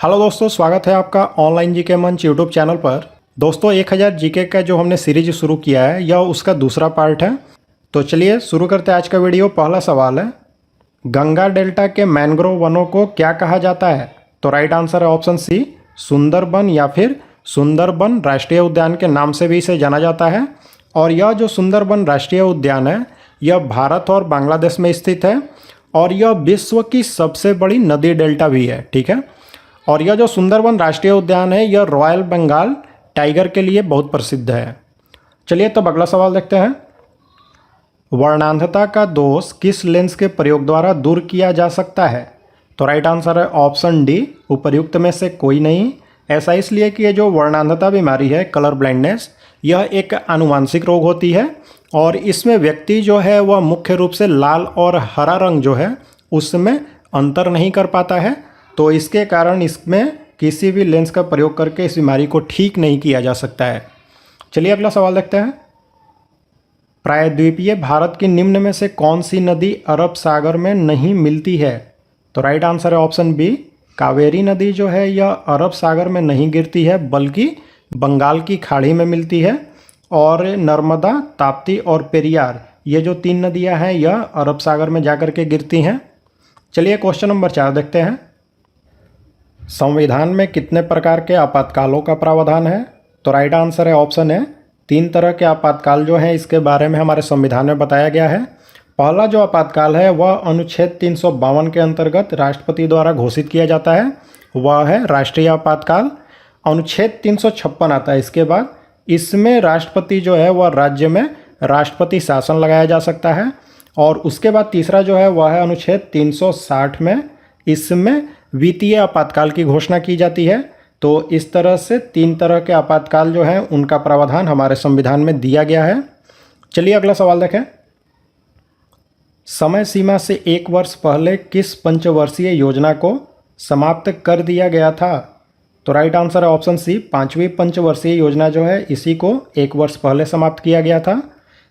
Hello दोस्तों, स्वागत है आपका ऑनलाइन जीके मंच यूट्यूब चैनल पर। दोस्तों 1000 जीके का जो हमने सीरीज शुरू किया है यह उसका दूसरा पार्ट है। तो चलिए शुरू करते हैं आज का वीडियो। पहला सवाल है, गंगा डेल्टा के मैंग्रोव वनों को क्या कहा जाता है? तो राइट आंसर है ऑप्शन सी, सुंदरबन या फिर सुंदरबन राष्ट्रीय उद्यान के नाम से भी इसे जाना जाता है। और यह जो सुंदरबन राष्ट्रीय उद्यान है यह भारत और बांग्लादेश में स्थित है और यह विश्व की सबसे बड़ी नदी डेल्टा भी है। ठीक है। और यह जो सुंदरबन राष्ट्रीय उद्यान है यह रॉयल बंगाल टाइगर के लिए बहुत प्रसिद्ध है। चलिए तब अगला सवाल देखते हैं। वर्णांधता का दोष किस लेंस के प्रयोग द्वारा दूर किया जा सकता है? तो राइट आंसर है ऑप्शन डी, उपर्युक्त में से कोई नहीं। ऐसा इसलिए कि ये जो वर्णांधता बीमारी है, कलर ब्लाइंडनेस, यह एक आनुवांशिक रोग होती है और इसमें व्यक्ति जो है वह मुख्य रूप से लाल और हरा रंग जो है उसमें अंतर नहीं कर पाता है। तो इसके कारण इसमें किसी भी लेंस का प्रयोग करके इस बीमारी को ठीक नहीं किया जा सकता है। चलिए अगला सवाल देखते हैं। प्रायद्वीपीय भारत की निम्न में से कौन सी नदी अरब सागर में नहीं मिलती है? तो राइट आंसर है ऑप्शन बी, कावेरी नदी जो है यह अरब सागर में नहीं गिरती है बल्कि बंगाल की खाड़ी में मिलती है। और नर्मदा, ताप्ती और पेरियार ये जो 3 नदियां हैं यह अरब सागर में जाकर के गिरती हैं। चलिए क्वेश्चन नंबर 4 देखते हैं। संविधान में कितने प्रकार के आपातकालों का प्रावधान है? तो राइट आंसर है ऑप्शन है 3 तरह के आपातकाल जो हैं इसके बारे में हमारे संविधान में बताया गया है। पहला जो आपातकाल है वह अनुच्छेद 352 के अंतर्गत राष्ट्रपति द्वारा घोषित किया जाता है, वह है राष्ट्रीय आपातकाल। अनुच्छेद 356 आता है इसके बाद। इसमें राष्ट्रपति जो है वह राज्य में राष्ट्रपति शासन लगाया जा सकता है। और उसके बाद तीसरा जो है वह है अनुच्छेद 360 में, इसमें वित्तीय आपातकाल की घोषणा की जाती है। तो इस तरह से 3 तरह के आपातकाल जो हैं उनका प्रावधान हमारे संविधान में दिया गया है। चलिए अगला सवाल देखें। समय सीमा से 1 वर्ष पहले किस पंचवर्षीय योजना को समाप्त कर दिया गया था? तो राइट आंसर है ऑप्शन सी, 5वीं पंचवर्षीय योजना जो है इसी को 1 वर्ष पहले समाप्त किया गया था।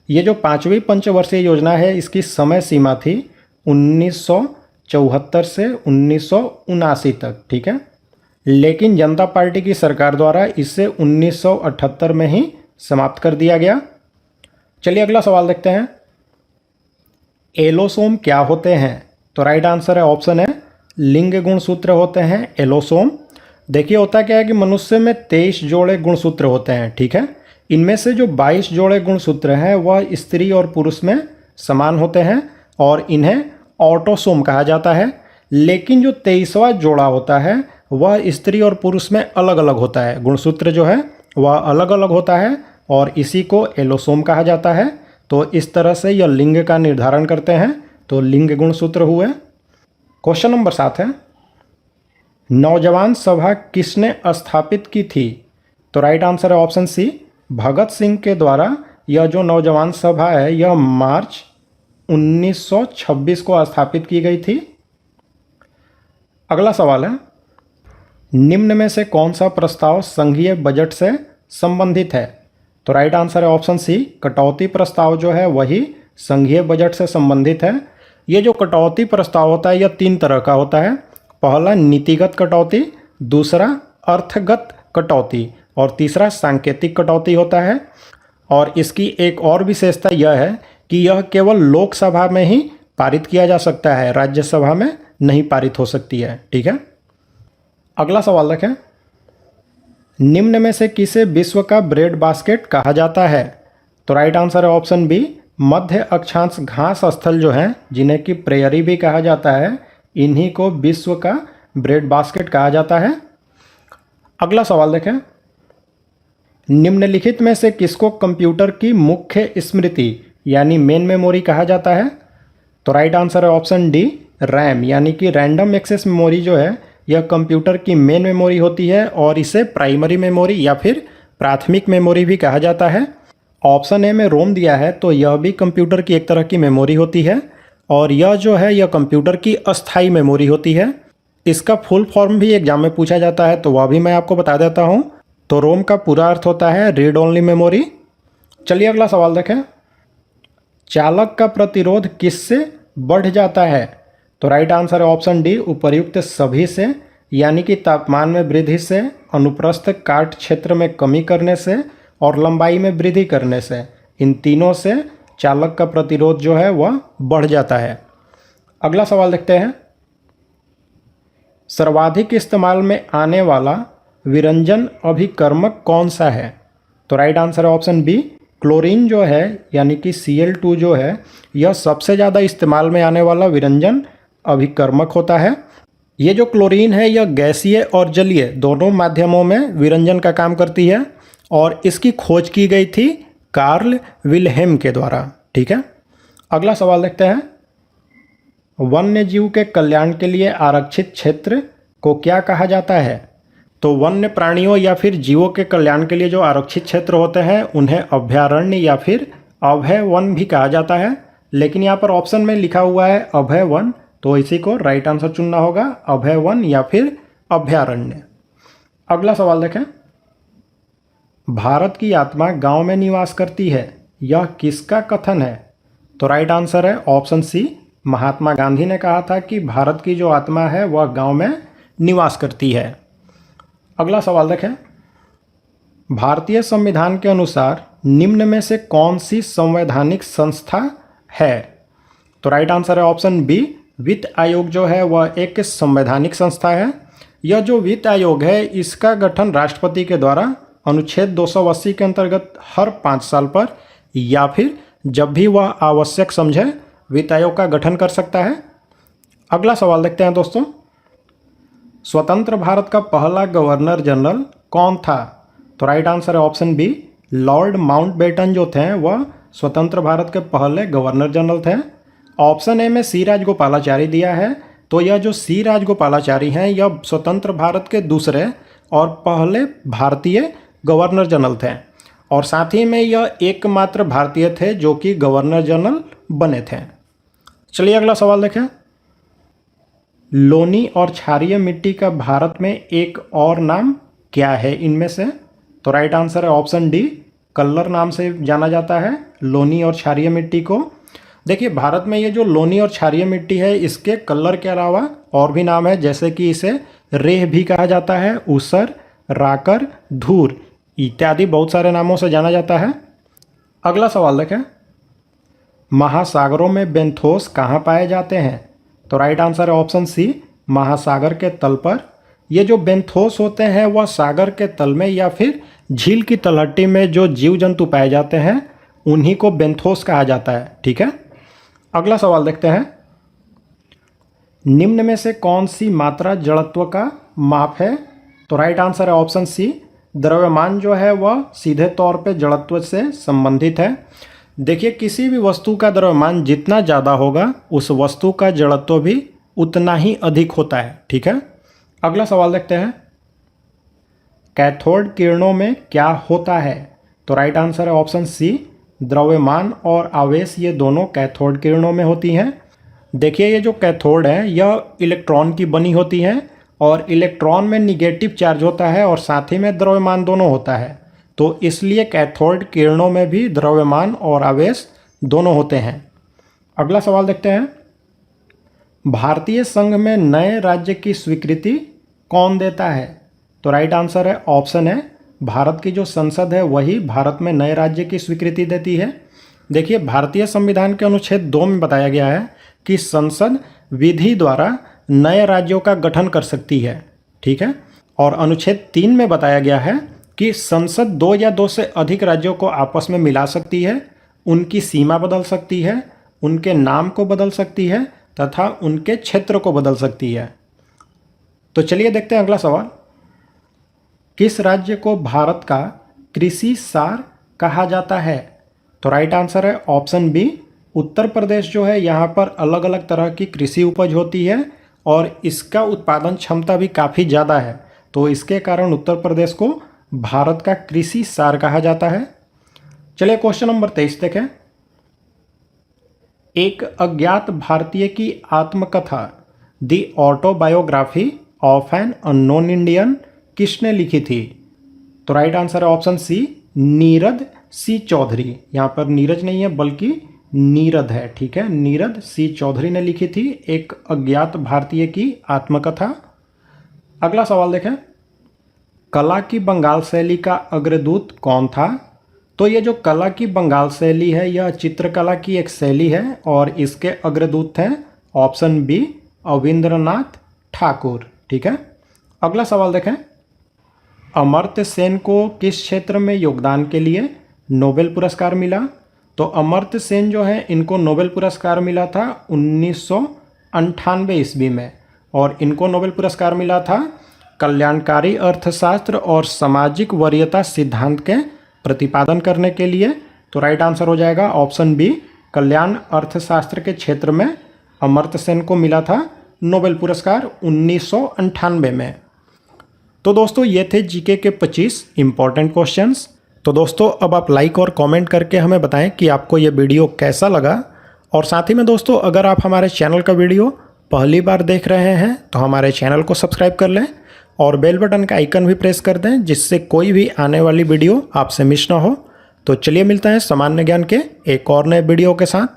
ये जो 5वीं पंचवर्षीय योजना है इसकी समय सीमा थी 1974 से 1979 तक। ठीक है। लेकिन जनता पार्टी की सरकार द्वारा इसे 1978 में ही समाप्त कर दिया गया। चलिए अगला सवाल देखते हैं। एलोसोम क्या होते हैं? तो राइट आंसर है ऑप्शन है लिंग गुणसूत्र होते हैं एलोसोम। देखिए होता क्या है कि मनुष्य में 23 जोड़े गुणसूत्र होते हैं। ठीक है। इनमें से जो 22 जोड़े गुणसूत्र हैं वह स्त्री और पुरुष में समान होते हैं और इन्हें ऑटोसोम कहा जाता है। लेकिन जो 23वां जोड़ा होता है वह स्त्री और पुरुष में अलग अलग होता है, गुणसूत्र जो है वह अलग अलग होता है और इसी को एलोसोम कहा जाता है। तो इस तरह से यह लिंग का निर्धारण करते हैं, तो लिंग गुणसूत्र हुए। क्वेश्चन नंबर 7 है, नौजवान सभा किसने स्थापित की थी? तो राइट आंसर है ऑप्शन सी, भगत सिंह के द्वारा यह जो नौजवान सभा है यह मार्च 1926 को स्थापित की गई थी। अगला सवाल है, निम्न में से कौन सा प्रस्ताव संघीय बजट से संबंधित है? तो राइट आंसर है ऑप्शन सी, कटौती प्रस्ताव जो है वही संघीय बजट से संबंधित है। ये जो कटौती प्रस्ताव होता है यह 3 तरह का होता है। पहला नीतिगत कटौती, दूसरा अर्थगत कटौती और तीसरा सांकेतिक कटौती होता है। और इसकी एक और विशेषता यह है कि यह केवल लोकसभा में ही पारित किया जा सकता है, राज्यसभा में नहीं पारित हो सकती है। ठीक है। अगला सवाल देखें। निम्न में से किसे विश्व का ब्रेड बास्केट कहा जाता है? तो राइट आंसर है ऑप्शन बी, मध्य अक्षांश घास स्थल जो हैं जिन्हें कि प्रेयरी भी कहा जाता है, इन्हीं को विश्व का ब्रेड बास्केट कहा जाता है। अगला सवाल देखें। निम्नलिखित में से किसको कंप्यूटर की मुख्य स्मृति यानी मेन मेमोरी कहा जाता है? तो राइट आंसर है ऑप्शन डी, रैम यानी कि रैंडम एक्सेस मेमोरी जो है यह कंप्यूटर की मेन मेमोरी होती है और इसे प्राइमरी मेमोरी या फिर प्राथमिक मेमोरी भी कहा जाता है। ऑप्शन ए में रोम दिया है तो यह भी कंप्यूटर की एक तरह की मेमोरी होती है और यह जो है यह कंप्यूटर की अस्थायी मेमोरी होती है। इसका फुल फॉर्म भी एग्जाम में पूछा जाता है तो वह भी मैं आपको बता देता हूँ। तो रोम का पूरा अर्थ होता है रीड ओनली मेमोरी। चलिए अगला सवाल देखें। चालक का प्रतिरोध किससे बढ़ जाता है? तो राइट आंसर है ऑप्शन डी, उपर्युक्त सभी से। यानी कि तापमान में वृद्धि से, अनुप्रस्थ काट क्षेत्र में कमी करने से और लंबाई में वृद्धि करने से, इन तीनों से चालक का प्रतिरोध जो है वह बढ़ जाता है। अगला सवाल देखते हैं। सर्वाधिक इस्तेमाल में आने वाला विरंजन अभिकर्मक कौन सा है? तो राइट आंसर है ऑप्शन बी, क्लोरीन जो है यानी कि Cl2 जो है यह सबसे ज़्यादा इस्तेमाल में आने वाला विरंजन अभिकर्मक होता है। ये जो क्लोरीन है यह गैसीय और जलीय दोनों माध्यमों में विरंजन का काम करती है और इसकी खोज की गई थी कार्ल विल्हेम के द्वारा। ठीक है, अगला सवाल देखते हैं। वन्य जीव के कल्याण के लिए आरक्षित क्षेत्र को क्या कहा जाता है? तो वन्य प्राणियों या फिर जीवों के कल्याण के लिए जो आरक्षित क्षेत्र होते हैं उन्हें अभयारण्य या फिर अभय वन भी कहा जाता है, लेकिन यहाँ पर ऑप्शन में लिखा हुआ है अभय वन, तो इसी को राइट आंसर चुनना होगा, अभय वन या फिर अभयारण्य। अगला सवाल देखें। भारत की आत्मा गांव में निवास करती है, यह किसका कथन है? तो राइट आंसर है ऑप्शन सी, महात्मा गांधी ने कहा था कि भारत की जो आत्मा है वह गांव में निवास करती है। अगला सवाल देखें। भारतीय संविधान के अनुसार निम्न में से कौन सी संवैधानिक संस्था है? तो राइट आंसर है ऑप्शन बी, वित्त आयोग जो है वह एक संवैधानिक संस्था है। यह जो वित्त आयोग है इसका गठन राष्ट्रपति के द्वारा अनुच्छेद 280 के अंतर्गत हर 5 साल पर या फिर जब भी वह आवश्यक समझे वित्त आयोग का गठन कर सकता है। अगला सवाल देखते हैं दोस्तों। स्वतंत्र भारत का पहला गवर्नर जनरल कौन था? तो राइट आंसर है ऑप्शन बी, लॉर्ड माउंटबेटन जो थे वह स्वतंत्र भारत के पहले गवर्नर जनरल थे। ऑप्शन ए में सी राजगोपालाचारी दिया है, तो यह जो सी राजगोपालाचारी हैं यह स्वतंत्र भारत के दूसरे और पहले भारतीय गवर्नर जनरल थे और साथ ही में यह एकमात्र भारतीय थे जो कि गवर्नर जनरल बने थे। चलिए अगला सवाल देखें। लोनी और क्षारीय मिट्टी का भारत में एक और नाम क्या है इनमें से? तो राइट आंसर है ऑप्शन डी, कल्लर नाम से जाना जाता है लोनी और क्षारीय मिट्टी को। देखिए भारत में ये जो लोनी और क्षारीय मिट्टी है इसके कल्लर के अलावा और भी नाम है, जैसे कि इसे रेह भी कहा जाता है, ऊसर, राकर, धूर इत्यादि बहुत सारे नामों से जाना जाता है। अगला सवाल देखें। महासागरों में बेंथोस कहाँ पाए जाते हैं? तो राइट आंसर है ऑप्शन सी, महासागर के तल पर। ये जो बेंथोस होते हैं वह सागर के तल में या फिर झील की तलहटी में जो जीव जंतु पाए जाते हैं उन्हीं को बेंथोस कहा जाता है। ठीक है, अगला सवाल देखते हैं। निम्न में से कौन सी मात्रा जड़त्व का माप है? तो राइट आंसर है ऑप्शन सी, द्रव्यमान जो है वह सीधे तौर पे जड़त्व से संबंधित है। देखिए किसी भी वस्तु का द्रव्यमान जितना ज़्यादा होगा उस वस्तु का जड़त्व भी उतना ही अधिक होता है। ठीक है, अगला सवाल देखते हैं। कैथोड किरणों में क्या होता है? तो राइट आंसर है ऑप्शन सी, द्रव्यमान और आवेश ये दोनों कैथोड किरणों में होती हैं। देखिए ये जो कैथोड है यह इलेक्ट्रॉन की बनी होती है और इलेक्ट्रॉन में निगेटिव चार्ज होता है और साथ ही में द्रव्यमान दोनों होता है, तो इसलिए कैथोड किरणों में भी द्रव्यमान और आवेश दोनों होते हैं। अगला सवाल देखते हैं। भारतीय संघ में नए राज्य की स्वीकृति कौन देता है? तो राइट आंसर है ऑप्शन है, भारत की जो संसद है वही भारत में नए राज्य की स्वीकृति देती है। देखिए भारतीय संविधान के अनुच्छेद 2 में बताया गया है कि संसद विधि द्वारा नए राज्यों का गठन कर सकती है। ठीक है, और अनुच्छेद 3 में बताया गया है कि संसद 2 या 2 से अधिक राज्यों को आपस में मिला सकती है, उनकी सीमा बदल सकती है, उनके नाम को बदल सकती है तथा उनके क्षेत्र को बदल सकती है। तो चलिए देखते हैं अगला सवाल। किस राज्य को भारत का कृषि सार कहा जाता है? तो राइट आंसर है ऑप्शन बी, उत्तर प्रदेश जो है यहाँ पर अलग अलग तरह की कृषि उपज होती है और इसका उत्पादन क्षमता भी काफ़ी ज़्यादा है, तो इसके कारण उत्तर प्रदेश को भारत का कृषि सार कहा जाता है। चलिए क्वेश्चन नंबर 23 देखें। एक अज्ञात भारतीय की आत्मकथा the autobiography of an unknown Indian किसने लिखी थी? तो राइट आंसर है ऑप्शन सी, नीरद सी चौधरी। यहाँ पर नीरज नहीं है बल्कि नीरद है। ठीक है, नीरद सी चौधरी ने लिखी थी एक अज्ञात भारतीय की आत्मकथा। अगला सवाल देखें, कला की बंगाल शैली का अग्रदूत कौन था? तो ये जो कला की बंगाल शैली है यह चित्रकला की एक शैली है और इसके अग्रदूत हैं ऑप्शन बी अविंद्रनाथ ठाकुर। ठीक है। अगला सवाल देखें, अमर्त्य सेन को किस क्षेत्र में योगदान के लिए नोबेल पुरस्कार मिला? तो अमर्त्य सेन जो है इनको नोबेल पुरस्कार मिला था 1998 ईस्वी में और इनको नोबेल पुरस्कार मिला था कल्याणकारी अर्थशास्त्र और सामाजिक वरीयता सिद्धांत के प्रतिपादन करने के लिए। तो राइट आंसर हो जाएगा ऑप्शन बी, कल्याण अर्थशास्त्र के क्षेत्र में अमर्त्य सेन को मिला था नोबेल पुरस्कार 1998 में। तो दोस्तों ये थे जीके के 25 इंपॉर्टेंट क्वेश्चंस। तो दोस्तों अब आप लाइक और कमेंट करके हमें बताएं कि आपको ये वीडियो कैसा लगा। और साथ ही में दोस्तों अगर आप हमारे चैनल का वीडियो पहली बार देख रहे हैं तो हमारे चैनल को सब्सक्राइब कर लें और बेल बटन का आइकन भी प्रेस कर दें जिससे कोई भी आने वाली वीडियो आपसे मिस ना हो। तो चलिए मिलते हैं सामान्य ज्ञान के एक और नए वीडियो के साथ।